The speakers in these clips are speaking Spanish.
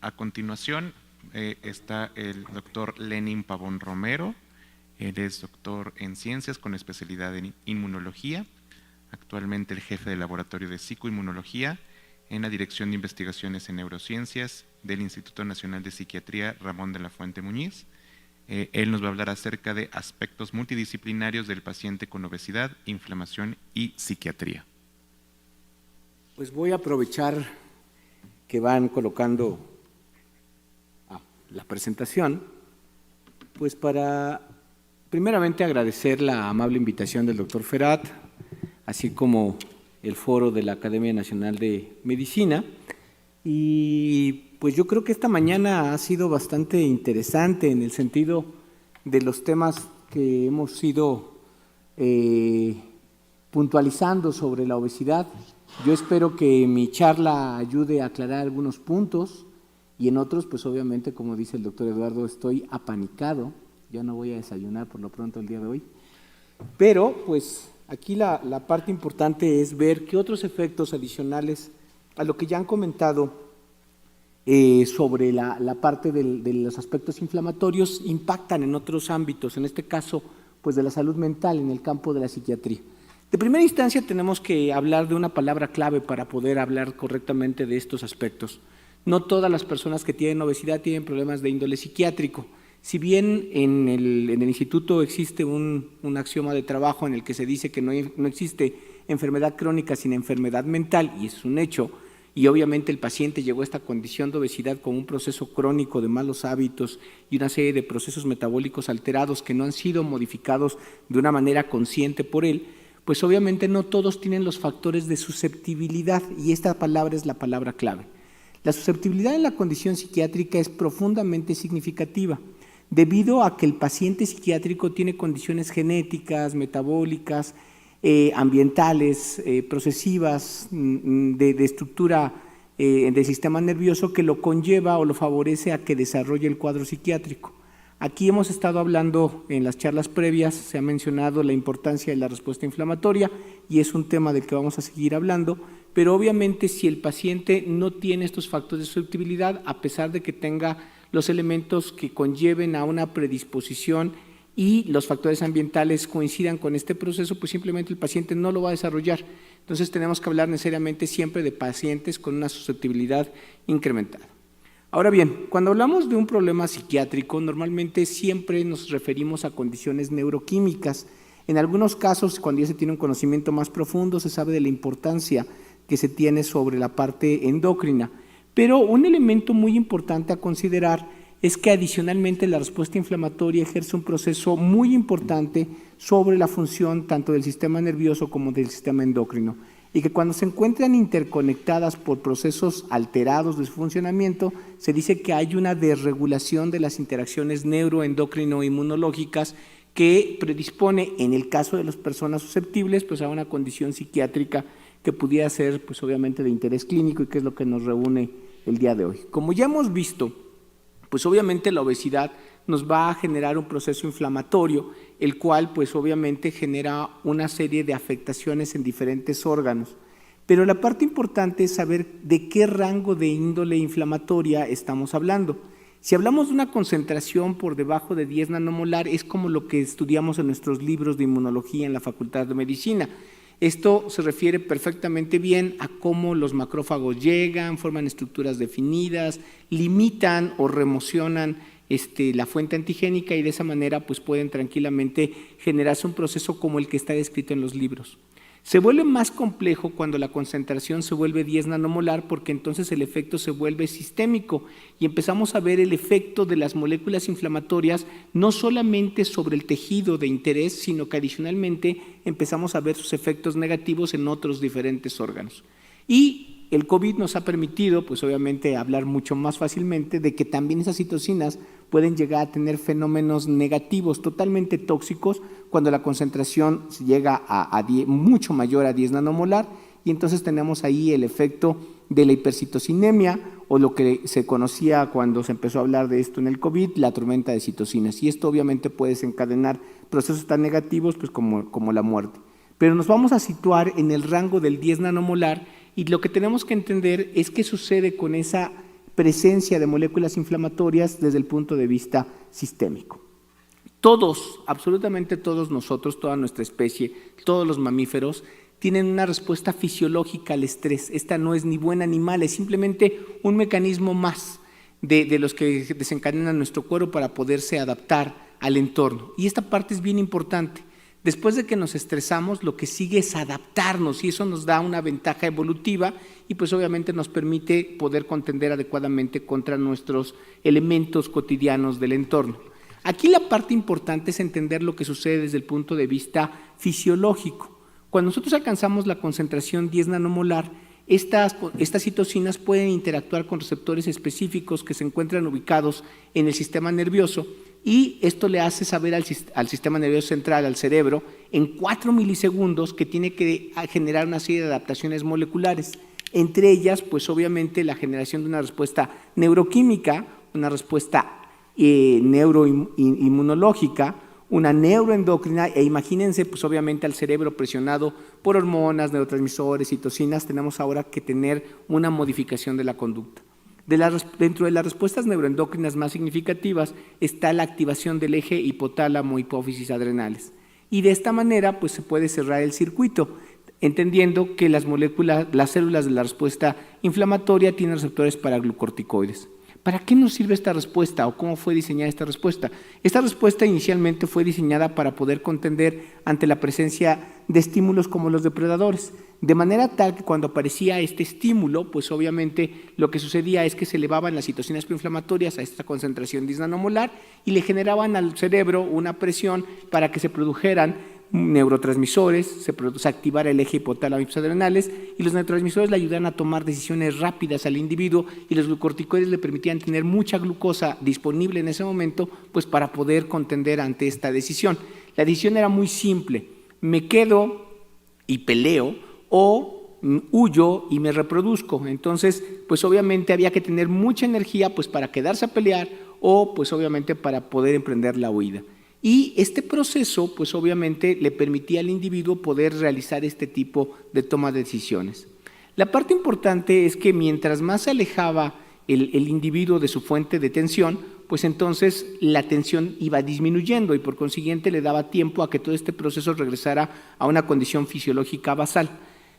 A continuación está el doctor Lenin Pavón Romero. Él es doctor en ciencias con especialidad en inmunología, actualmente el jefe del laboratorio de psicoinmunología en la Dirección de Investigaciones en Neurociencias del Instituto Nacional de Psiquiatría Ramón de la Fuente Muñiz. Él nos va a hablar acerca de aspectos multidisciplinarios del paciente con obesidad, inflamación y psiquiatría. Pues voy a aprovechar que van colocando la presentación, pues para primeramente agradecer la amable invitación del doctor Ferat, así como el foro de la Academia Nacional de Medicina. Y pues yo creo que esta mañana ha sido bastante interesante en el sentido de los temas que hemos ido puntualizando sobre la obesidad. Yo espero que mi charla ayude a aclarar algunos puntos y en otros, pues obviamente, como dice el doctor Eduardo, estoy apanicado. Ya no voy a desayunar por lo pronto el día de hoy. Pero, pues, aquí la parte importante es ver qué otros efectos adicionales a lo que ya han comentado sobre la parte de los aspectos inflamatorios impactan en otros ámbitos, en este caso, pues de la salud mental en el campo de la psiquiatría. De primera instancia tenemos que hablar de una palabra clave para poder hablar correctamente de estos aspectos. No todas las personas que tienen obesidad tienen problemas de índole psiquiátrico. Si bien en el instituto existe un axioma de trabajo en el que se dice que no existe enfermedad crónica sin enfermedad mental, y es un hecho, y obviamente el paciente llegó a esta condición de obesidad con un proceso crónico de malos hábitos y una serie de procesos metabólicos alterados que no han sido modificados de una manera consciente por él, pues obviamente no todos tienen los factores de susceptibilidad, y esta palabra es la palabra clave. La susceptibilidad en la condición psiquiátrica es profundamente significativa, debido a que el paciente psiquiátrico tiene condiciones genéticas, metabólicas, ambientales, procesivas, de estructura del sistema nervioso que lo conlleva o lo favorece a que desarrolle el cuadro psiquiátrico. Aquí hemos estado hablando en las charlas previas, se ha mencionado la importancia de la respuesta inflamatoria y es un tema del que vamos a seguir hablando, pero obviamente si el paciente no tiene estos factores de susceptibilidad, a pesar de que tenga los elementos que conlleven a una predisposición y los factores ambientales coincidan con este proceso, pues simplemente el paciente no lo va a desarrollar. Entonces tenemos que hablar necesariamente siempre de pacientes con una susceptibilidad incrementada. Ahora bien, cuando hablamos de un problema psiquiátrico, normalmente siempre nos referimos a condiciones neuroquímicas. En algunos casos, cuando ya se tiene un conocimiento más profundo, se sabe de la importancia que se tiene sobre la parte endocrina. Pero un elemento muy importante a considerar es que adicionalmente la respuesta inflamatoria ejerce un proceso muy importante sobre la función tanto del sistema nervioso como del sistema endocrino, y que cuando se encuentran interconectadas por procesos alterados de su funcionamiento, se dice que hay una desregulación de las interacciones neuroendocrino-inmunológicas que predispone, en el caso de las personas susceptibles, pues a una condición psiquiátrica que pudiera ser, pues obviamente, de interés clínico y que es lo que nos reúne el día de hoy. Como ya hemos visto, pues obviamente la obesidad nos va a generar un proceso inflamatorio, el cual pues obviamente genera una serie de afectaciones en diferentes órganos. Pero la parte importante es saber de qué rango de índole inflamatoria estamos hablando. Si hablamos de una concentración por debajo de 10 nanomolar, es como lo que estudiamos en nuestros libros de inmunología en la Facultad de Medicina. Esto se refiere perfectamente bien a cómo los macrófagos llegan, forman estructuras definidas, limitan o remocionan la fuente antigénica y de esa manera pues pueden tranquilamente generarse un proceso como el que está descrito en los libros. Se vuelve más complejo cuando la concentración se vuelve 10 nanomolar porque entonces el efecto se vuelve sistémico y empezamos a ver el efecto de las moléculas inflamatorias no solamente sobre el tejido de interés, sino que adicionalmente empezamos a ver sus efectos negativos en otros diferentes órganos. Y el COVID nos ha permitido, pues obviamente, hablar mucho más fácilmente de que también esas citocinas pueden llegar a tener fenómenos negativos totalmente tóxicos cuando la concentración llega a mucho mayor a 10 nanomolar y entonces tenemos ahí el efecto de la hipercitocinemia o lo que se conocía cuando se empezó a hablar de esto en el COVID, la tormenta de citocinas, y esto obviamente puede desencadenar procesos tan negativos pues como la muerte. Pero nos vamos a situar en el rango del 10 nanomolar y lo que tenemos que entender es qué sucede con esa presencia de moléculas inflamatorias desde el punto de vista sistémico. Todos, absolutamente todos nosotros, toda nuestra especie, todos los mamíferos, tienen una respuesta fisiológica al estrés. Esta no es ni buena ni mala, es simplemente un mecanismo más de los que desencadenan nuestro cuerpo para poderse adaptar al entorno. Y esta parte es bien importante. Después de que nos estresamos, lo que sigue es adaptarnos y eso nos da una ventaja evolutiva y pues obviamente nos permite poder contender adecuadamente contra nuestros elementos cotidianos del entorno. Aquí la parte importante es entender lo que sucede desde el punto de vista fisiológico. Cuando nosotros alcanzamos la concentración 10 nanomolar, estas citocinas pueden interactuar con receptores específicos que se encuentran ubicados en el sistema nervioso y esto le hace saber al sistema nervioso central, al cerebro, en 4 milisegundos que tiene que generar una serie de adaptaciones moleculares. Entre ellas, pues obviamente la generación de una respuesta neuroquímica, una respuesta neuroinmunológica, una neuroendocrina e imagínense pues obviamente al cerebro presionado por hormonas, neurotransmisores, citocinas, tenemos ahora que tener una modificación de la conducta. Dentro de las respuestas neuroendocrinas más significativas está la activación del eje hipotálamo, hipófisis, adrenales. Y de esta manera pues se puede cerrar el circuito, entendiendo que las células de la respuesta inflamatoria tienen receptores para glucorticoides. ¿Para qué nos sirve esta respuesta o cómo fue diseñada esta respuesta? Esta respuesta inicialmente fue diseñada para poder contender ante la presencia de estímulos como los depredadores, de manera tal que cuando aparecía este estímulo, pues obviamente lo que sucedía es que se elevaban las citocinas proinflamatorias a esta concentración 10 nanomolar y le generaban al cerebro una presión para que se produjeran neurotransmisores, se activara el eje hipotálamo adrenales y los neurotransmisores le ayudan a tomar decisiones rápidas al individuo y los glucorticoides le permitían tener mucha glucosa disponible en ese momento pues para poder contender ante esta decisión. La decisión era muy simple, me quedo y peleo o huyo y me reproduzco. Entonces pues obviamente había que tener mucha energía pues para quedarse a pelear o pues obviamente para poder emprender la huida. Y este proceso, pues obviamente, le permitía al individuo poder realizar este tipo de toma de decisiones. La parte importante es que mientras más se alejaba el individuo de su fuente de tensión, pues entonces la tensión iba disminuyendo y por consiguiente le daba tiempo a que todo este proceso regresara a una condición fisiológica basal.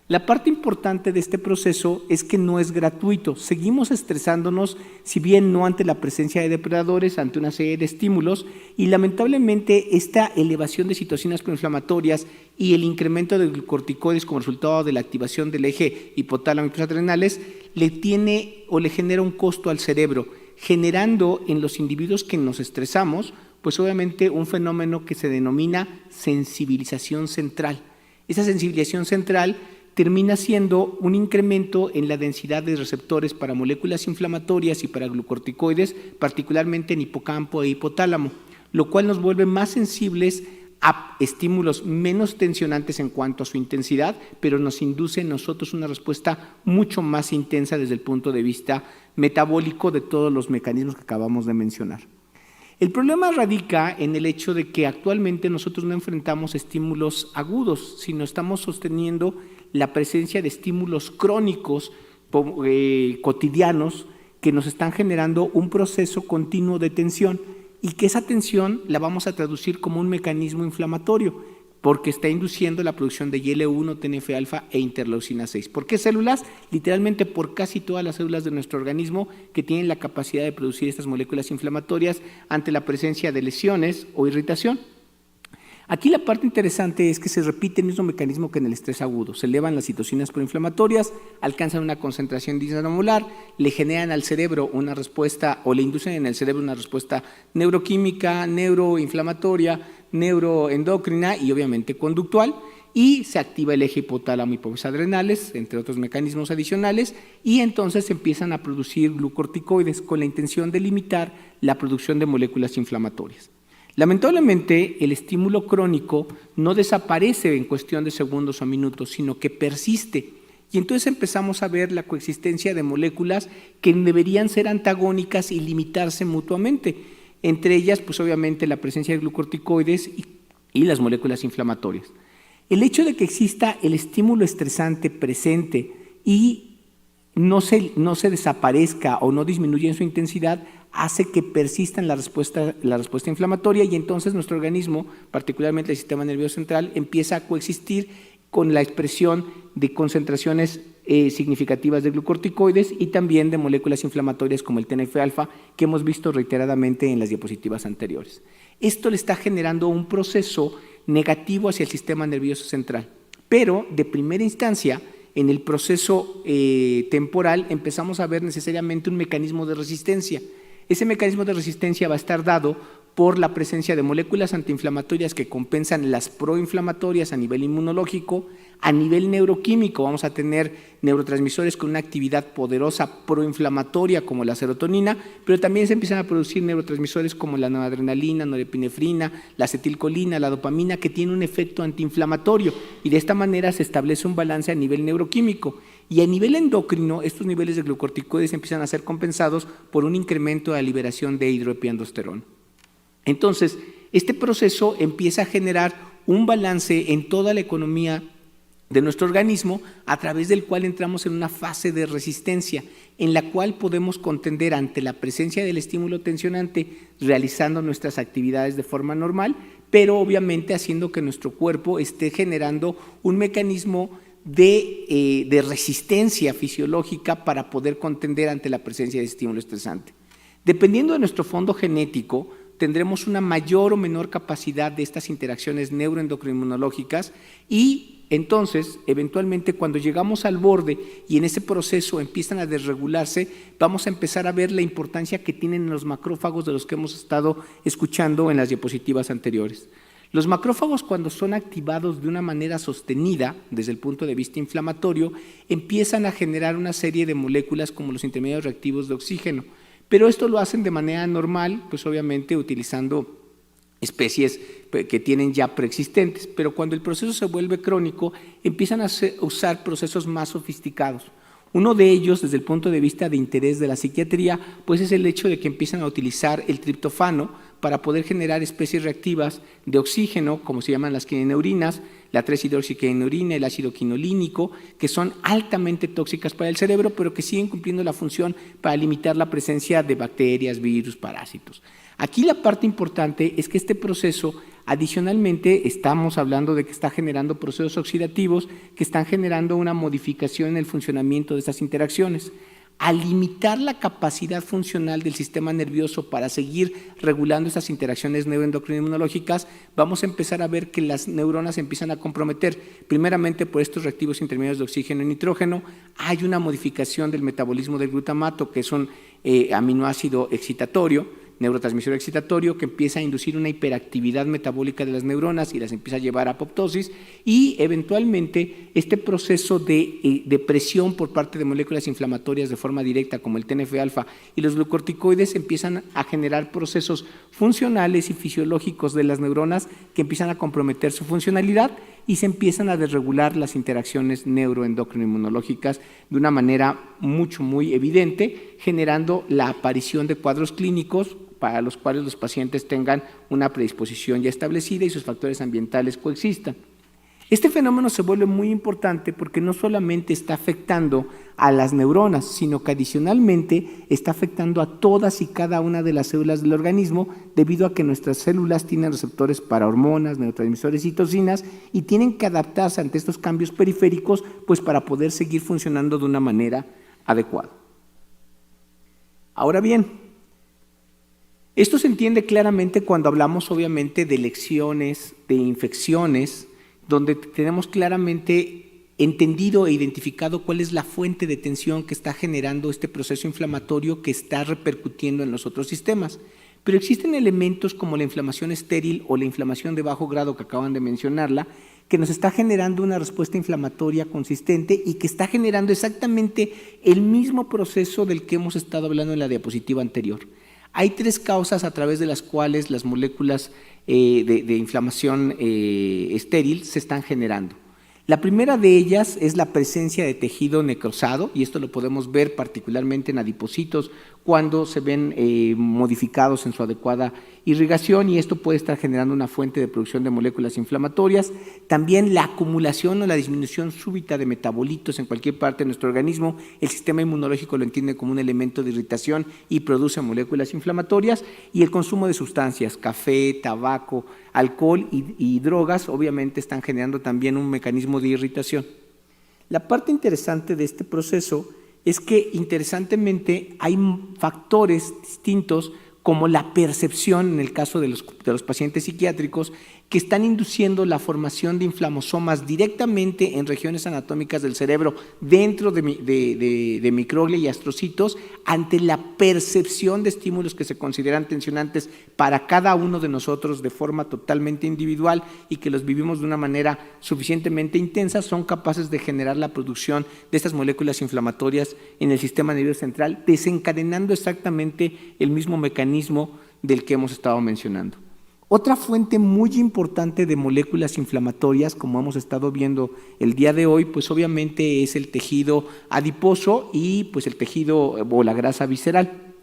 La parte importante de este proceso es que no es gratuito. Seguimos estresándonos, si bien no ante la presencia de depredadores, ante una serie de estímulos, y lamentablemente esta elevación de citocinas proinflamatorias y el incremento de glucorticoides como resultado de la activación del eje hipotálamo y adrenales le genera un costo al cerebro, generando en los individuos que nos estresamos, pues obviamente un fenómeno que se denomina sensibilización central. Esa sensibilización central termina siendo un incremento en la densidad de receptores para moléculas inflamatorias y para glucorticoides, particularmente en hipocampo e hipotálamo, lo cual nos vuelve más sensibles a estímulos menos tensionantes en cuanto a su intensidad, pero nos induce en nosotros una respuesta mucho más intensa desde el punto de vista metabólico de todos los mecanismos que acabamos de mencionar. El problema radica en el hecho de que actualmente nosotros no enfrentamos estímulos agudos, sino estamos sosteniendo la presencia de estímulos crónicos cotidianos que nos están generando un proceso continuo de tensión y que esa tensión la vamos a traducir como un mecanismo inflamatorio porque está induciendo la producción de IL-1, TNF-alfa e interleucina 6. ¿Por qué células? Literalmente por casi todas las células de nuestro organismo que tienen la capacidad de producir estas moléculas inflamatorias ante la presencia de lesiones o irritación. Aquí la parte interesante es que se repite el mismo mecanismo que en el estrés agudo. Se elevan las citocinas proinflamatorias, alcanzan una concentración 10 nanomolar, le generan al cerebro una respuesta o le inducen en el cerebro una respuesta neuroquímica, neuroinflamatoria, neuroendocrina y obviamente conductual y se activa el eje hipotálamo hipófisis adrenales, entre otros mecanismos adicionales y entonces empiezan a producir glucorticoides con la intención de limitar la producción de moléculas inflamatorias. Lamentablemente, el estímulo crónico no desaparece en cuestión de segundos o minutos, sino que persiste. Y entonces empezamos a ver la coexistencia de moléculas que deberían ser antagónicas y limitarse mutuamente. Entre ellas, pues obviamente la presencia de glucorticoides y las moléculas inflamatorias. El hecho de que exista el estímulo estresante presente y no se desaparezca o no disminuya en su intensidad, hace que persista en la respuesta inflamatoria y entonces nuestro organismo, particularmente el sistema nervioso central, empieza a coexistir con la expresión de concentraciones significativas de glucorticoides y también de moléculas inflamatorias como el TNF-alfa que hemos visto reiteradamente en las diapositivas anteriores. Esto le está generando un proceso negativo hacia el sistema nervioso central, pero de primera instancia, en el proceso temporal empezamos a ver necesariamente un mecanismo de resistencia. Ese mecanismo de resistencia va a estar dado por la presencia de moléculas antiinflamatorias que compensan las proinflamatorias a nivel inmunológico. A nivel neuroquímico vamos a tener neurotransmisores con una actividad poderosa proinflamatoria como la serotonina, pero también se empiezan a producir neurotransmisores como la noradrenalina, norepinefrina, la acetilcolina, la dopamina, que tienen un efecto antiinflamatorio y de esta manera se establece un balance a nivel neuroquímico. Y a nivel endocrino, estos niveles de glucorticoides empiezan a ser compensados por un incremento de la liberación de hidroepiandrosterona. Entonces, este proceso empieza a generar un balance en toda la economía de nuestro organismo, a través del cual entramos en una fase de resistencia, en la cual podemos contender ante la presencia del estímulo tensionante, realizando nuestras actividades de forma normal, pero obviamente haciendo que nuestro cuerpo esté generando un mecanismo de resistencia fisiológica para poder contender ante la presencia de estímulo estresante. Dependiendo de nuestro fondo genético, tendremos una mayor o menor capacidad de estas interacciones neuroendocrinoinmunológicas y entonces, eventualmente, cuando llegamos al borde y en ese proceso empiezan a desregularse, vamos a empezar a ver la importancia que tienen los macrófagos de los que hemos estado escuchando en las diapositivas anteriores. Los macrófagos, cuando son activados de una manera sostenida desde el punto de vista inflamatorio, empiezan a generar una serie de moléculas como los intermediarios reactivos de oxígeno, pero esto lo hacen de manera normal, pues obviamente utilizando especies que tienen ya preexistentes, pero cuando el proceso se vuelve crónico, empiezan a usar procesos más sofisticados. Uno de ellos, desde el punto de vista de interés de la psiquiatría, pues es el hecho de que empiezan a utilizar el triptofano para poder generar especies reactivas de oxígeno, como se llaman las quineneurinas, la 3-hidroxiquineurina, el ácido quinolínico, que son altamente tóxicas para el cerebro, pero que siguen cumpliendo la función para limitar la presencia de bacterias, virus, parásitos. Aquí la parte importante es que este proceso, adicionalmente, estamos hablando de que está generando procesos oxidativos que están generando una modificación en el funcionamiento de estas interacciones. Al limitar la capacidad funcional del sistema nervioso para seguir regulando estas interacciones neuroendocrinoinmunológicas, vamos a empezar a ver que las neuronas empiezan a comprometer, primeramente por estos reactivos intermediarios de oxígeno y nitrógeno. Hay una modificación del metabolismo del glutamato, que es un aminoácido excitatorio, neurotransmisor excitatorio, que empieza a inducir una hiperactividad metabólica de las neuronas y las empieza a llevar a apoptosis, y eventualmente este proceso de presión por parte de moléculas inflamatorias de forma directa como el TNF-alfa y los glucorticoides empiezan a generar procesos funcionales y fisiológicos de las neuronas que empiezan a comprometer su funcionalidad y se empiezan a desregular las interacciones neuroendocrinoinmunológicas de una manera muy evidente, generando la aparición de cuadros clínicos para los cuales los pacientes tengan una predisposición ya establecida y sus factores ambientales coexistan. Este fenómeno se vuelve muy importante porque no solamente está afectando a las neuronas, sino que adicionalmente está afectando a todas y cada una de las células del organismo, debido a que nuestras células tienen receptores para hormonas, neurotransmisores y toxinas y tienen que adaptarse ante estos cambios periféricos, pues para poder seguir funcionando de una manera adecuada. Ahora bien, esto se entiende claramente cuando hablamos obviamente de lecciones, de infecciones, donde tenemos claramente entendido e identificado cuál es la fuente de tensión que está generando este proceso inflamatorio que está repercutiendo en los otros sistemas. Pero existen elementos como la inflamación estéril o la inflamación de bajo grado que acaban de mencionarla, que nos está generando una respuesta inflamatoria consistente y que está generando exactamente el mismo proceso del que hemos estado hablando en la diapositiva anterior. Hay tres causas a través de las cuales las moléculas de inflamación estéril se están generando. La primera de ellas es la presencia de tejido necrosado, y esto lo podemos ver particularmente en adipocitos cuando se ven modificados en su adecuada irrigación, y esto puede estar generando una fuente de producción de moléculas inflamatorias. También la acumulación o la disminución súbita de metabolitos en cualquier parte de nuestro organismo, el sistema inmunológico lo entiende como un elemento de irritación y produce moléculas inflamatorias, y el consumo de sustancias, café, tabaco, alcohol y drogas, obviamente están generando también un mecanismo de irritación. La parte interesante de este proceso es que, interesantemente, hay factores distintos como la percepción, en el caso de los pacientes psiquiátricos, que están induciendo la formación de inflamosomas directamente en regiones anatómicas del cerebro, dentro de microglia y astrocitos, ante la percepción de estímulos que se consideran tensionantes para cada uno de nosotros de forma totalmente individual y que los vivimos de una manera suficientemente intensa, son capaces de generar la producción de estas moléculas inflamatorias en el sistema nervioso central, desencadenando exactamente el mismo mecanismo del que hemos estado mencionando. Otra fuente muy importante de moléculas inflamatorias, como hemos estado viendo el día de hoy, pues obviamente es el tejido adiposo y pues el tejido o la grasa visceral.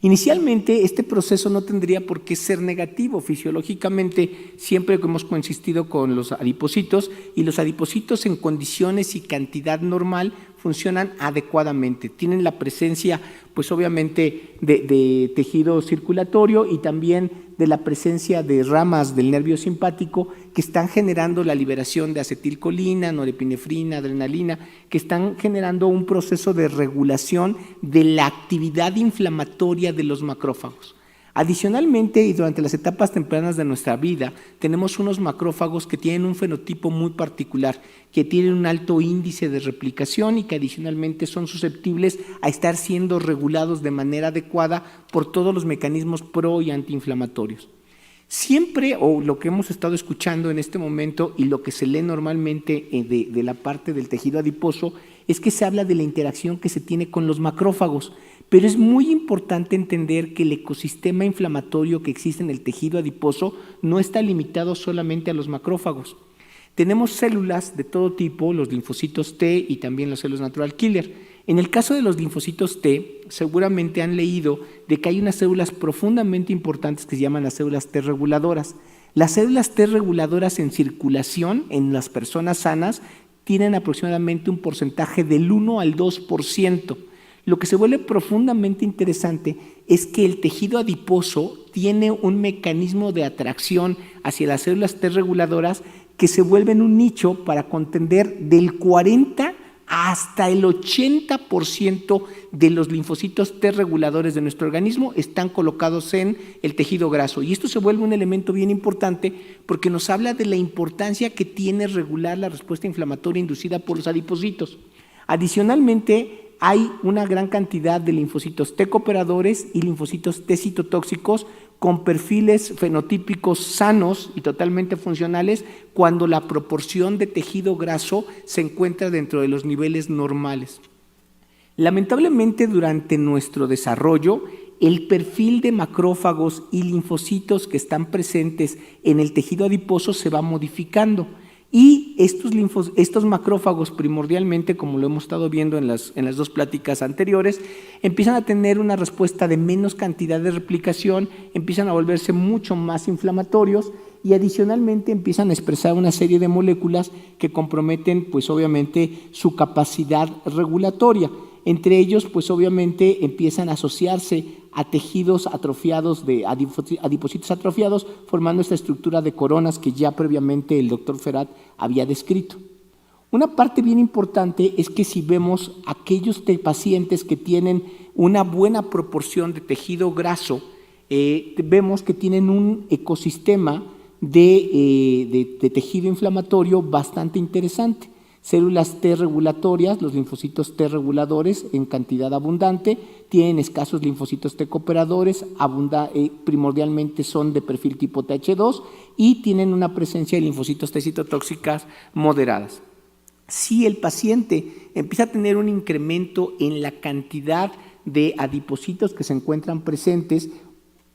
Inicialmente este proceso no tendría por qué ser negativo. Fisiológicamente siempre hemos coincidido con los adipocitos, y los adipocitos en condiciones y cantidad normal funcionan adecuadamente, tienen la presencia pues obviamente de tejido circulatorio y también de la presencia de ramas del nervio simpático que están generando la liberación de acetilcolina, norepinefrina, adrenalina, que están generando un proceso de regulación de la actividad inflamatoria de los macrófagos. Adicionalmente, y durante las etapas tempranas de nuestra vida, tenemos unos macrófagos que tienen un fenotipo muy particular, que tienen un alto índice de replicación y que adicionalmente son susceptibles a estar siendo regulados de manera adecuada por todos los mecanismos pro y antiinflamatorios. Siempre, o lo que hemos estado escuchando en este momento y lo que se lee normalmente de la parte del tejido adiposo, es que se habla de la interacción que se tiene con los macrófagos, pero es muy importante entender que el ecosistema inflamatorio que existe en el tejido adiposo no está limitado solamente a los macrófagos. Tenemos células de todo tipo, los linfocitos T y también las células natural killer. En el caso de los linfocitos T, seguramente han leído de que hay unas células profundamente importantes que se llaman las células T reguladoras. Las células T reguladoras en circulación en las personas sanas tienen aproximadamente un porcentaje del 1 al 2%. Lo que se vuelve profundamente interesante es que el tejido adiposo tiene un mecanismo de atracción hacia las células T reguladoras que se vuelven un nicho para contender del 40 hasta el 80% de los linfocitos T reguladores de nuestro organismo están colocados en el tejido graso. Y esto se vuelve un elemento bien importante porque nos habla de la importancia que tiene regular la respuesta inflamatoria inducida por los adipocitos. Adicionalmente, hay una gran cantidad de linfocitos T cooperadores y linfocitos T citotóxicos con perfiles fenotípicos sanos y totalmente funcionales cuando la proporción de tejido graso se encuentra dentro de los niveles normales. Lamentablemente, durante nuestro desarrollo, el perfil de macrófagos y linfocitos que están presentes en el tejido adiposo se va modificando. Y estos macrófagos primordialmente, como lo hemos estado viendo en las dos pláticas anteriores, empiezan a tener una respuesta de menos cantidad de replicación, empiezan a volverse mucho más inflamatorios y adicionalmente empiezan a expresar una serie de moléculas que comprometen pues obviamente su capacidad regulatoria. Entre ellos pues obviamente empiezan a asociarse a tejidos atrofiados, de adipocitos atrofiados, formando esta estructura de coronas que ya previamente el doctor Ferat había descrito. Una parte bien importante es que si vemos aquellos pacientes que tienen una buena proporción de tejido graso, vemos que tienen un ecosistema de tejido inflamatorio bastante interesante. Células T regulatorias, los linfocitos T reguladores en cantidad abundante, tienen escasos linfocitos T cooperadores, primordialmente son de perfil tipo TH2 y tienen una presencia de linfocitos T citotóxicas moderadas. Si el paciente empieza a tener un incremento en la cantidad de adipocitos que se encuentran presentes,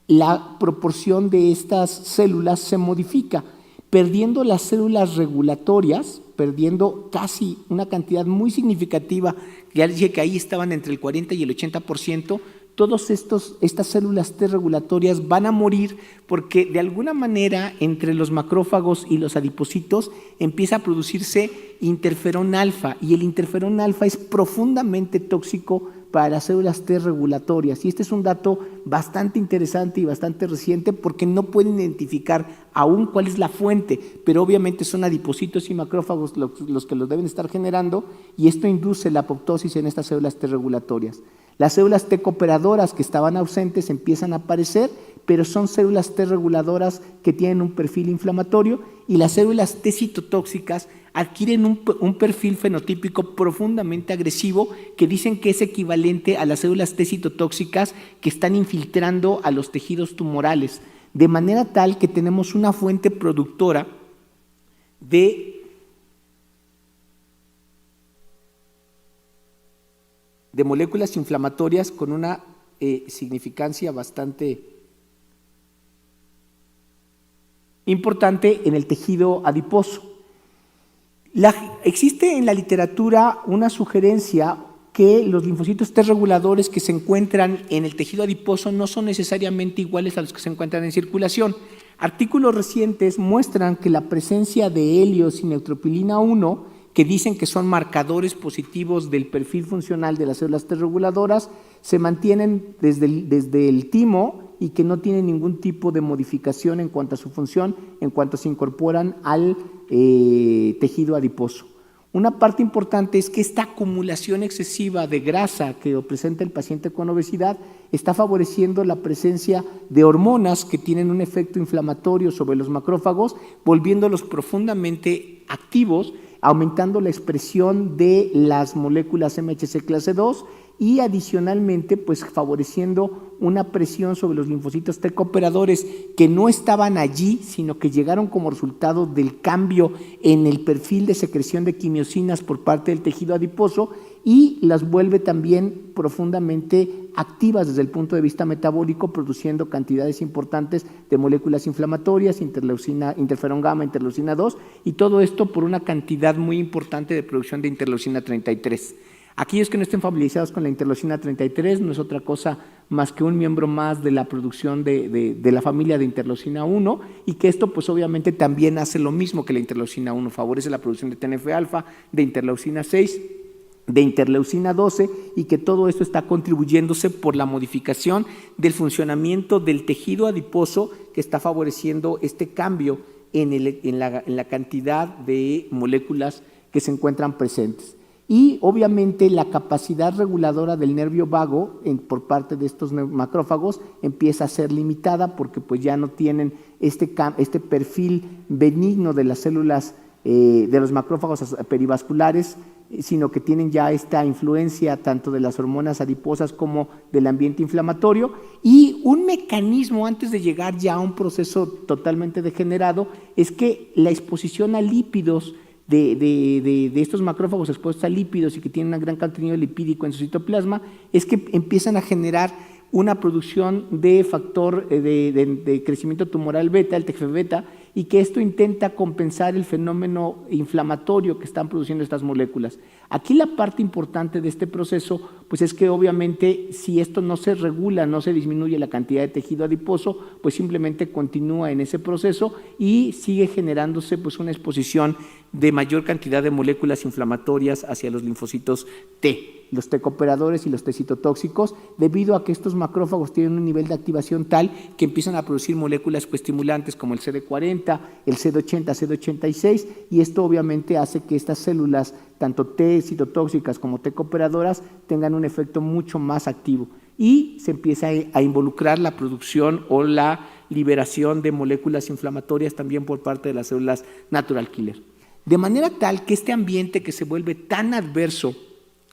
la proporción de estas células se modifica, perdiendo las células regulatorias, perdiendo casi una cantidad muy significativa, ya les dije que ahí estaban entre el 40 y el 80%, estas células T regulatorias van a morir porque de alguna manera entre los macrófagos y los adipocitos empieza a producirse interferón alfa, y el interferón alfa es profundamente tóxico para las células T regulatorias, y este es un dato bastante interesante y bastante reciente porque no pueden identificar aún cuál es la fuente, pero obviamente son adipocitos y macrófagos los que los deben estar generando, y esto induce la apoptosis en estas células T regulatorias. Las células T cooperadoras que estaban ausentes empiezan a aparecer, pero son células T reguladoras que tienen un perfil inflamatorio, y las células T citotóxicas adquieren un perfil fenotípico profundamente agresivo que dicen que es equivalente a las células T citotóxicas que están infiltrando a los tejidos tumorales, de manera tal que tenemos una fuente productora de moléculas inflamatorias con una significancia bastante importante en el tejido adiposo. Existe en la literatura una sugerencia que los linfocitos T reguladores que se encuentran en el tejido adiposo no son necesariamente iguales a los que se encuentran en circulación. Artículos recientes muestran que la presencia de helios y neutropilina 1, que dicen que son marcadores positivos del perfil funcional de las células T reguladoras, se mantienen desde el timo y que no tienen ningún tipo de modificación en cuanto a su función, en cuanto se incorporan al tejido adiposo. Una parte importante es que esta acumulación excesiva de grasa que presenta el paciente con obesidad está favoreciendo la presencia de hormonas que tienen un efecto inflamatorio sobre los macrófagos, volviéndolos profundamente activos, aumentando la expresión de las moléculas MHC clase 2 y adicionalmente pues favoreciendo una presión sobre los linfocitos T cooperadores que no estaban allí, sino que llegaron como resultado del cambio en el perfil de secreción de quimiosinas por parte del tejido adiposo, y las vuelve también profundamente activas desde el punto de vista metabólico, produciendo cantidades importantes de moléculas inflamatorias, interferón gamma, interleucina 2, y todo esto por una cantidad muy importante de producción de interleucina 33. Aquellos que no estén familiarizados con la interleucina 33 no es otra cosa más que un miembro más de la producción de la familia de interleucina 1, y que esto pues obviamente también hace lo mismo que la interleucina 1, favorece la producción de TNF-alfa, de interleucina 6, de interleucina 12, y que todo esto está contribuyéndose por la modificación del funcionamiento del tejido adiposo que está favoreciendo este cambio en la cantidad de moléculas que se encuentran presentes. Y obviamente la capacidad reguladora del nervio vago por parte de estos macrófagos empieza a ser limitada porque pues ya no tienen este perfil benigno de las células de los macrófagos perivasculares, sino que tienen ya esta influencia tanto de las hormonas adiposas como del ambiente inflamatorio. Y un mecanismo antes de llegar ya a un proceso totalmente degenerado es que la exposición a lípidos de estos macrófagos expuestos a lípidos y que tienen un gran contenido lipídico en su citoplasma, es que empiezan a generar una producción de factor de crecimiento tumoral beta, el TGF-beta, y que esto intenta compensar el fenómeno inflamatorio que están produciendo estas moléculas. Aquí la parte importante de este proceso pues es que obviamente si esto no se regula, no se disminuye la cantidad de tejido adiposo, pues simplemente continúa en ese proceso y sigue generándose pues una exposición de mayor cantidad de moléculas inflamatorias hacia los linfocitos T, los T cooperadores y los T citotóxicos, debido a que estos macrófagos tienen un nivel de activación tal que empiezan a producir moléculas coestimulantes como el CD40, el CD80, CD86, y esto obviamente hace que estas células, tanto T citotóxicas como T cooperadoras, tengan un efecto mucho más activo y se empieza a involucrar la producción o la liberación de moléculas inflamatorias también por parte de las células natural killer. De manera tal que este ambiente que se vuelve tan adverso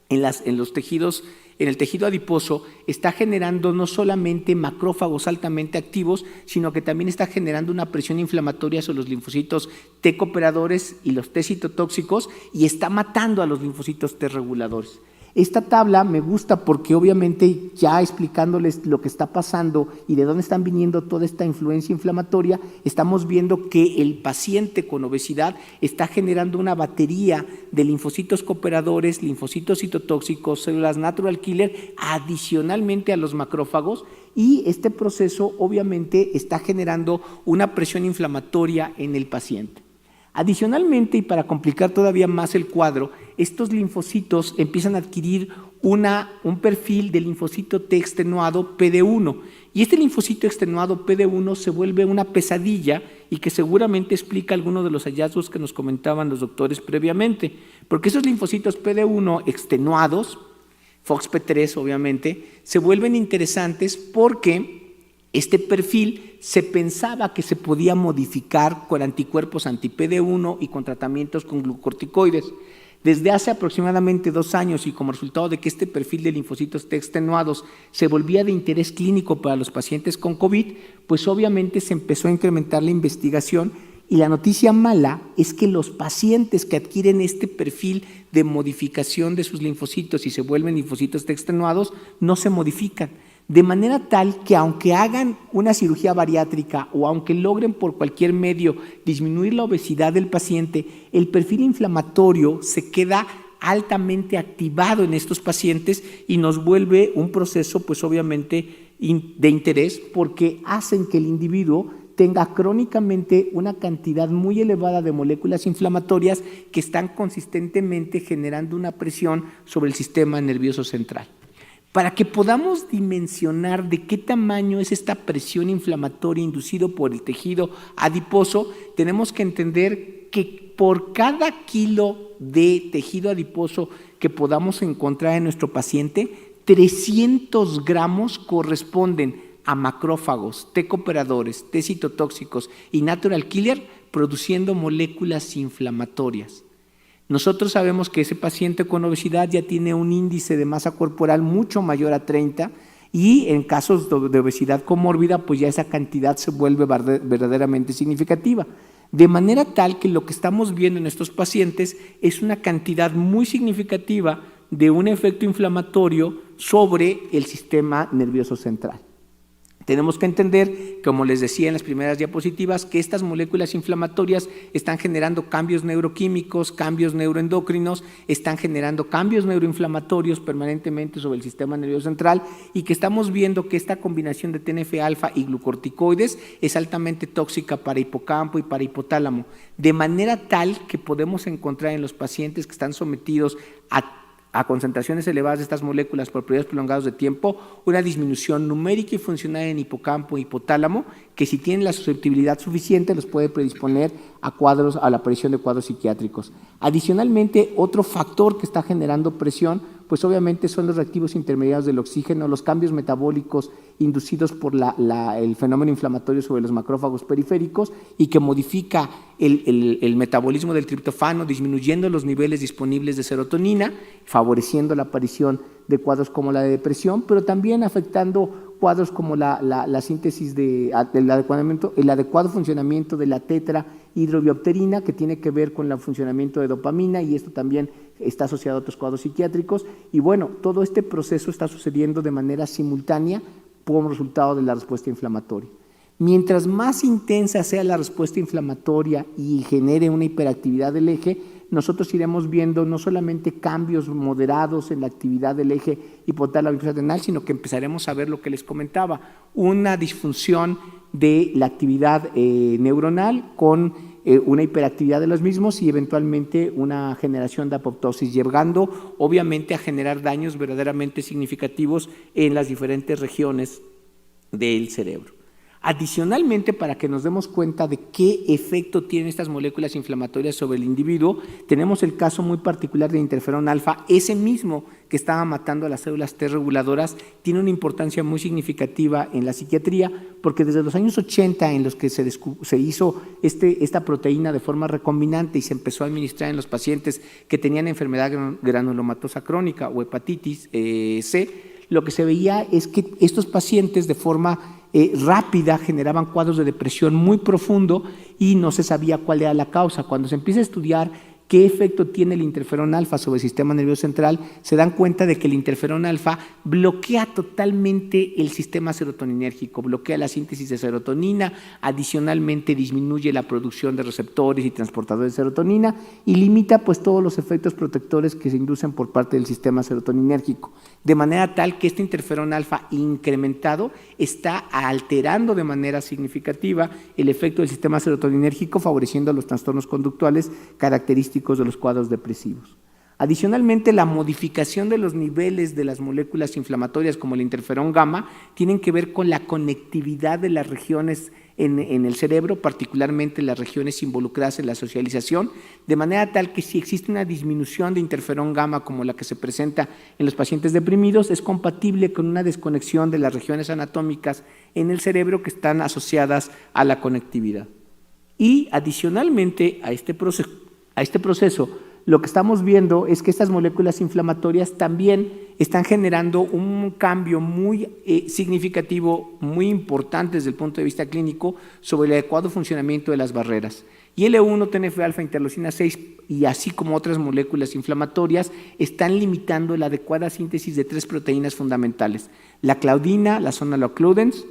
en los tejidos, en el tejido adiposo, está generando no solamente macrófagos altamente activos, sino que también está generando una presión inflamatoria sobre los linfocitos T cooperadores y los T citotóxicos, y está matando a los linfocitos T reguladores. Esta tabla me gusta porque obviamente ya explicándoles lo que está pasando y de dónde están viniendo toda esta influencia inflamatoria, estamos viendo que el paciente con obesidad está generando una batería de linfocitos cooperadores, linfocitos citotóxicos, células natural killer, adicionalmente a los macrófagos, y este proceso obviamente está generando una presión inflamatoria en el paciente. Adicionalmente, y para complicar todavía más el cuadro, estos linfocitos empiezan a adquirir un perfil de linfocito T extenuado PD1, y este linfocito extenuado PD1 se vuelve una pesadilla y que seguramente explica algunos de los hallazgos que nos comentaban los doctores previamente, porque esos linfocitos PD1 extenuados, FOXP3 obviamente, se vuelven interesantes porque este perfil se pensaba que se podía modificar con anticuerpos anti-PD1 y con tratamientos con glucocorticoides. Desde hace aproximadamente 2 años y como resultado de que este perfil de linfocitos T extenuados se volvía de interés clínico para los pacientes con COVID, pues obviamente se empezó a incrementar la investigación, y la noticia mala es que los pacientes que adquieren este perfil de modificación de sus linfocitos y se vuelven linfocitos T extenuados no se modifican. De manera tal que aunque hagan una cirugía bariátrica o aunque logren por cualquier medio disminuir la obesidad del paciente, el perfil inflamatorio se queda altamente activado en estos pacientes y nos vuelve un proceso pues obviamente de interés, porque hacen que el individuo tenga crónicamente una cantidad muy elevada de moléculas inflamatorias que están consistentemente generando una presión sobre el sistema nervioso central. Para que podamos dimensionar de qué tamaño es esta presión inflamatoria inducida por el tejido adiposo, tenemos que entender que por cada kilo de tejido adiposo que podamos encontrar en nuestro paciente, 300 gramos corresponden a macrófagos, T cooperadores, T citotóxicos y natural killer produciendo moléculas inflamatorias. Nosotros sabemos que ese paciente con obesidad ya tiene un índice de masa corporal mucho mayor a 30, y en casos de obesidad comórbida pues ya esa cantidad se vuelve verdaderamente significativa. De manera tal que lo que estamos viendo en estos pacientes es una cantidad muy significativa de un efecto inflamatorio sobre el sistema nervioso central. Tenemos que entender, como les decía en las primeras diapositivas, que estas moléculas inflamatorias están generando cambios neuroquímicos, cambios neuroendocrinos, están generando cambios neuroinflamatorios permanentemente sobre el sistema nervioso central, y que estamos viendo que esta combinación de TNF-alfa y glucorticoides es altamente tóxica para hipocampo y para hipotálamo, de manera tal que podemos encontrar en los pacientes que están sometidos a concentraciones elevadas de estas moléculas por periodos prolongados de tiempo, una disminución numérica y funcional en hipocampo y hipotálamo, que si tienen la susceptibilidad suficiente los puede predisponer a la aparición de cuadros psiquiátricos. Adicionalmente, otro factor que está generando presión, pues obviamente son los reactivos intermediarios del oxígeno, los cambios metabólicos inducidos por el fenómeno inflamatorio sobre los macrófagos periféricos, y que modifica el metabolismo del triptofano, disminuyendo los niveles disponibles de serotonina, favoreciendo la aparición de cuadros como la de depresión, pero también afectando cuadros como la síntesis el adecuado funcionamiento de la tetrahidrobiopterina, que tiene que ver con el funcionamiento de dopamina, y esto también está asociado a otros cuadros psiquiátricos. Y bueno, todo este proceso está sucediendo de manera simultánea como resultado de la respuesta inflamatoria. Mientras más intensa sea la respuesta inflamatoria y genere una hiperactividad del eje, nosotros iremos viendo no solamente cambios moderados en la actividad del eje hipotálamo-hipotálamo, sino que empezaremos a ver lo que les comentaba, una disfunción de la actividad neuronal con una hiperactividad de los mismos, y eventualmente una generación de apoptosis, llegando obviamente a generar daños verdaderamente significativos en las diferentes regiones del cerebro. Adicionalmente, para que nos demos cuenta de qué efecto tienen estas moléculas inflamatorias sobre el individuo, tenemos el caso muy particular de interferón alfa, ese mismo que estaba matando a las células T reguladoras. Tiene una importancia muy significativa en la psiquiatría, porque desde los años 80, en los que se hizo esta proteína de forma recombinante y se empezó a administrar en los pacientes que tenían enfermedad granulomatosa crónica o hepatitis C, lo que se veía es que estos pacientes de forma rápida generaban cuadros de depresión muy profundo y no se sabía cuál era la causa. Cuando se empieza a estudiar ¿Qué efecto tiene el interferón alfa sobre el sistema nervioso central? Se dan cuenta de que el interferón alfa bloquea totalmente el sistema serotoninérgico, bloquea la síntesis de serotonina, adicionalmente disminuye la producción de receptores y transportadores de serotonina y limita pues todos los efectos protectores que se inducen por parte del sistema serotoninérgico, de manera tal que este interferón alfa incrementado está alterando de manera significativa el efecto del sistema serotoninérgico, favoreciendo los trastornos conductuales característicos de los cuadros depresivos. Adicionalmente, la modificación de los niveles de las moléculas inflamatorias como el interferón gamma tienen que ver con la conectividad de las regiones en el cerebro, particularmente las regiones involucradas en la socialización, de manera tal que si existe una disminución de interferón gamma como la que se presenta en los pacientes deprimidos, es compatible con una desconexión de las regiones anatómicas en el cerebro que están asociadas a la conectividad. Y adicionalmente a este proceso, lo que estamos viendo es que estas moléculas inflamatorias también están generando un cambio muy significativo, muy importante desde el punto de vista clínico sobre el adecuado funcionamiento de las barreras. Y L1, TNF-alfa, interleucina 6 y así como otras moléculas inflamatorias están limitando la adecuada síntesis de 3 proteínas fundamentales: la claudina, la zona Locludens,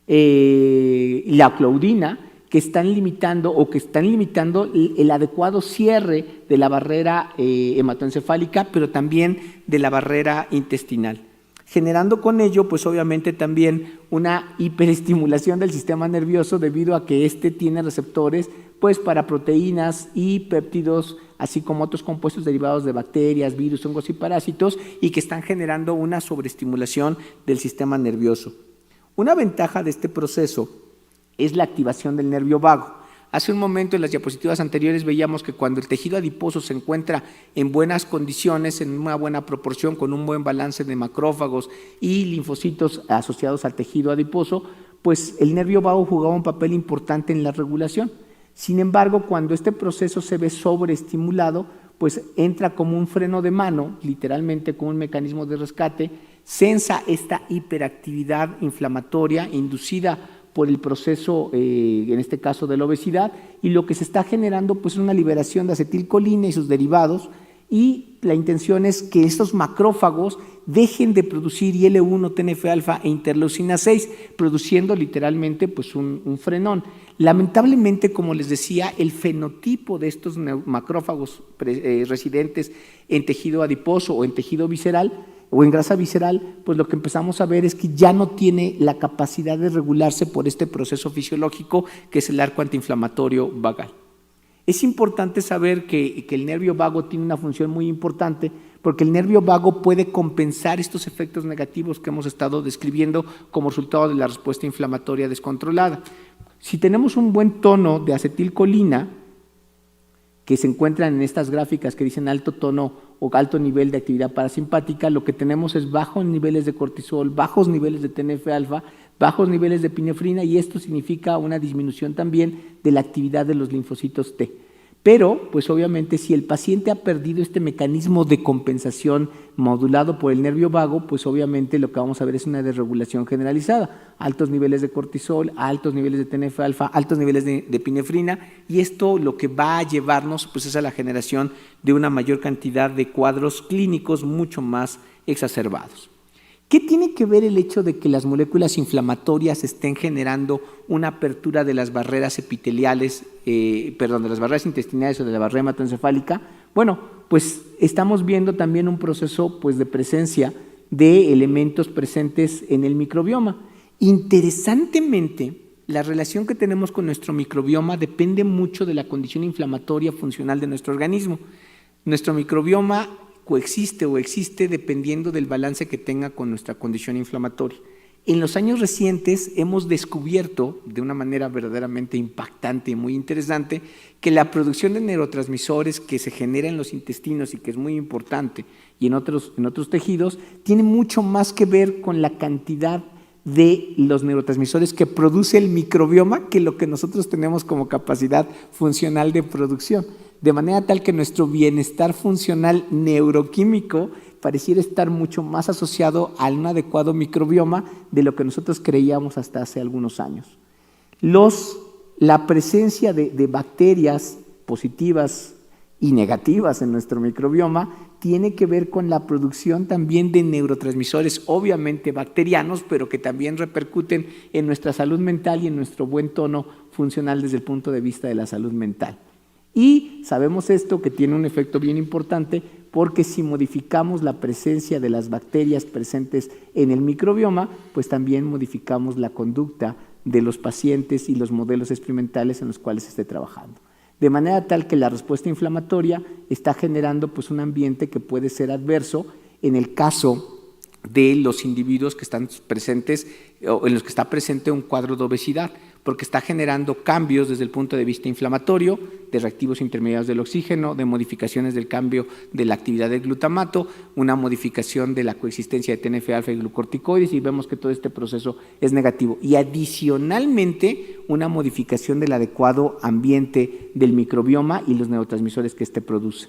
la claudina, que están limitando el adecuado cierre de la barrera hematoencefálica, pero también de la barrera intestinal, generando con ello, pues obviamente también una hiperestimulación del sistema nervioso debido a que este tiene receptores pues para proteínas y péptidos, así como otros compuestos derivados de bacterias, virus, hongos y parásitos, y que están generando una sobreestimulación del sistema nervioso. Una ventaja de este proceso es la activación del nervio vago. Hace un momento en las diapositivas anteriores veíamos que cuando el tejido adiposo se encuentra en buenas condiciones, en una buena proporción, con un buen balance de macrófagos y linfocitos asociados al tejido adiposo, pues el nervio vago jugaba un papel importante en la regulación. Sin embargo, cuando este proceso se ve sobreestimulado, pues entra como un freno de mano, literalmente como un mecanismo de rescate, censa esta hiperactividad inflamatoria inducida por el proceso, en este caso de la obesidad, y lo que se está generando pues es una liberación de acetilcolina y sus derivados, y la intención es que estos macrófagos dejen de producir IL-1, TNF-alfa e interleucina 6, produciendo literalmente pues un frenón. Lamentablemente, como les decía, el fenotipo de estos macrófagos residentes en tejido adiposo o en tejido visceral o en grasa visceral, pues lo que empezamos a ver es que ya no tiene la capacidad de regularse por este proceso fisiológico que es el arco antiinflamatorio vagal. Es importante saber que el nervio vago tiene una función muy importante porque el nervio vago puede compensar estos efectos negativos que hemos estado describiendo como resultado de la respuesta inflamatoria descontrolada. Si tenemos un buen tono de acetilcolina, que se encuentran en estas gráficas que dicen alto tono o alto nivel de actividad parasimpática, lo que tenemos es bajos niveles de cortisol, bajos niveles de TNF-alfa, bajos niveles de epinefrina, y esto significa una disminución también de la actividad de los linfocitos T. Pero, pues obviamente, si el paciente ha perdido este mecanismo de compensación modulado por el nervio vago, pues obviamente lo que vamos a ver es una desregulación generalizada, altos niveles de cortisol, altos niveles de TNF-alfa, altos niveles de epinefrina, y esto lo que va a llevarnos pues es a la generación de una mayor cantidad de cuadros clínicos mucho más exacerbados. ¿Qué tiene que ver el hecho de que las moléculas inflamatorias estén generando una apertura de las barreras epiteliales, de las barreras intestinales o de la barrera hematoencefálica? Bueno, pues estamos viendo también un proceso pues, de presencia de elementos presentes en el microbioma. Interesantemente, la relación que tenemos con nuestro microbioma depende mucho de la condición inflamatoria funcional de nuestro organismo. Nuestro microbioma coexiste o existe dependiendo del balance que tenga con nuestra condición inflamatoria. En los años recientes hemos descubierto de una manera verdaderamente impactante y muy interesante que la producción de neurotransmisores que se genera en los intestinos y que es muy importante y en otros tejidos tiene mucho más que ver con la cantidad de los neurotransmisores que produce el microbioma que lo que nosotros tenemos como capacidad funcional de producción. De manera tal que nuestro bienestar funcional neuroquímico pareciera estar mucho más asociado a un adecuado microbioma de lo que nosotros creíamos hasta hace algunos años. La presencia de bacterias positivas y negativas en nuestro microbioma, tiene que ver con la producción también de neurotransmisores, obviamente bacterianos, pero que también repercuten en nuestra salud mental y en nuestro buen tono funcional desde el punto de vista de la salud mental. Y sabemos esto que tiene un efecto bien importante porque si modificamos la presencia de las bacterias presentes en el microbioma, pues también modificamos la conducta de los pacientes y los modelos experimentales en los cuales se esté trabajando. De manera tal que la respuesta inflamatoria está generando pues, un ambiente que puede ser adverso en el caso de los individuos que están presentes o en los que está presente un cuadro de obesidad, porque está generando cambios desde el punto de vista inflamatorio, de reactivos intermediarios del oxígeno, de modificaciones del cambio de la actividad del glutamato, una modificación de la coexistencia de TNF-alfa y glucorticoides, y vemos que todo este proceso es negativo. Y adicionalmente, una modificación del adecuado ambiente del microbioma y los neurotransmisores que éste produce.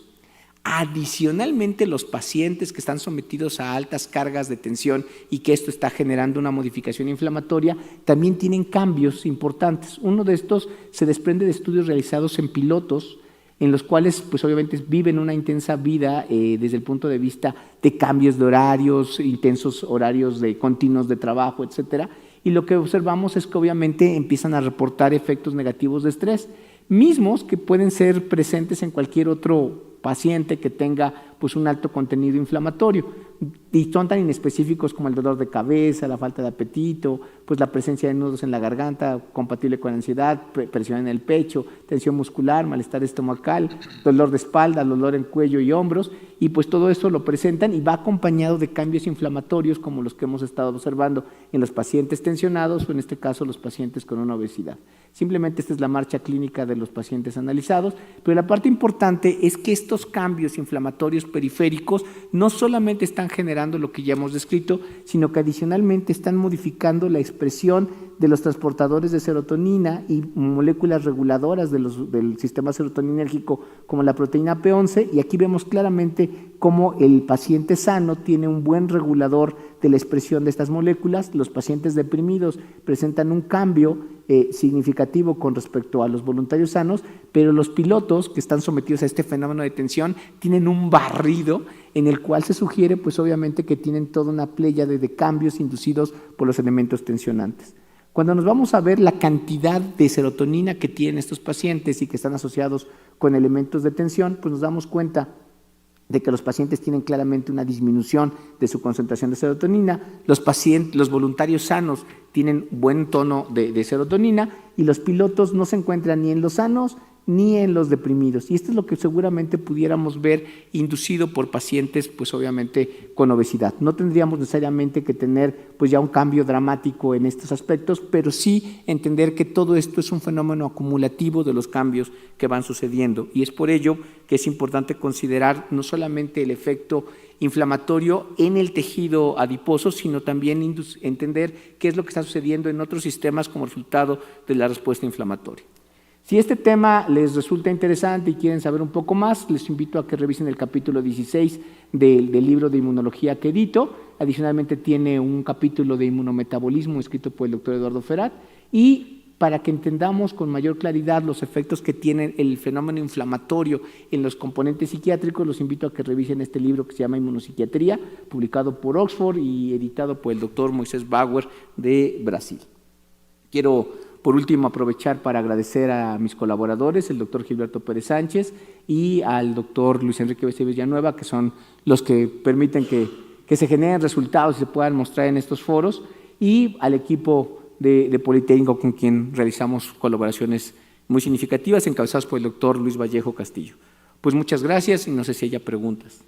Adicionalmente, los pacientes que están sometidos a altas cargas de tensión y que esto está generando una modificación inflamatoria, también tienen cambios importantes. Uno de estos se desprende de estudios realizados en pilotos, en los cuales pues obviamente viven una intensa vida desde el punto de vista de cambios de horarios, intensos horarios de continuos de trabajo, etcétera. Y lo que observamos es que obviamente empiezan a reportar efectos negativos de estrés, mismos que pueden ser presentes en cualquier otro paciente que tenga pues, un alto contenido inflamatorio, y son tan inespecíficos como el dolor de cabeza, la falta de apetito, pues la presencia de nudos en la garganta compatible con ansiedad, presión en el pecho, tensión muscular, malestar estomacal, dolor de espalda, dolor en cuello y hombros, y pues todo eso lo presentan y va acompañado de cambios inflamatorios como los que hemos estado observando en los pacientes tensionados o en este caso los pacientes con una obesidad. Simplemente esta es la marcha clínica de los pacientes analizados, pero la parte importante es que estos cambios inflamatorios periféricos no solamente están generando lo que ya hemos descrito, sino que adicionalmente están modificando la expresión de los transportadores de serotonina y moléculas reguladoras del sistema serotoninérgico como la proteína P11, y aquí vemos claramente cómo el paciente sano tiene un buen regulador de la expresión de estas moléculas. Los pacientes deprimidos presentan un cambio significativo con respecto a los voluntarios sanos, pero los pilotos que están sometidos a este fenómeno de tensión tienen un barrido en el cual se sugiere pues obviamente que tienen toda una pléyade de cambios inducidos por los elementos tensionantes. Cuando nos vamos a ver la cantidad de serotonina que tienen estos pacientes y que están asociados con elementos de tensión, pues nos damos cuenta de que los pacientes tienen claramente una disminución de su concentración de serotonina, los voluntarios sanos tienen buen tono de serotonina y los pilotos no se encuentran ni en los sanos ni en los deprimidos. Y esto es lo que seguramente pudiéramos ver inducido por pacientes, pues obviamente con obesidad. No tendríamos necesariamente que tener pues ya un cambio dramático en estos aspectos, pero sí entender que todo esto es un fenómeno acumulativo de los cambios que van sucediendo. Y es por ello que es importante considerar no solamente el efecto inflamatorio en el tejido adiposo, sino también entender qué es lo que está sucediendo en otros sistemas como resultado de la respuesta inflamatoria. Si este tema les resulta interesante y quieren saber un poco más, les invito a que revisen el capítulo 16 del libro de inmunología que edito. Adicionalmente tiene un capítulo de inmunometabolismo escrito por el doctor Eduardo Ferat, y para que entendamos con mayor claridad los efectos que tiene el fenómeno inflamatorio en los componentes psiquiátricos, los invito a que revisen este libro que se llama Inmunopsiquiatría, publicado por Oxford y editado por el doctor Moisés Bauer de Brasil. Quiero por último aprovechar para agradecer a mis colaboradores, el doctor Gilberto Pérez Sánchez y al doctor Luis Enrique Becerra Villanueva, que son los que permiten que se generen resultados y se puedan mostrar en estos foros, y al equipo de Politécnico con quien realizamos colaboraciones muy significativas, encabezados por el doctor Luis Vallejo Castillo. Pues muchas gracias y no sé si haya preguntas.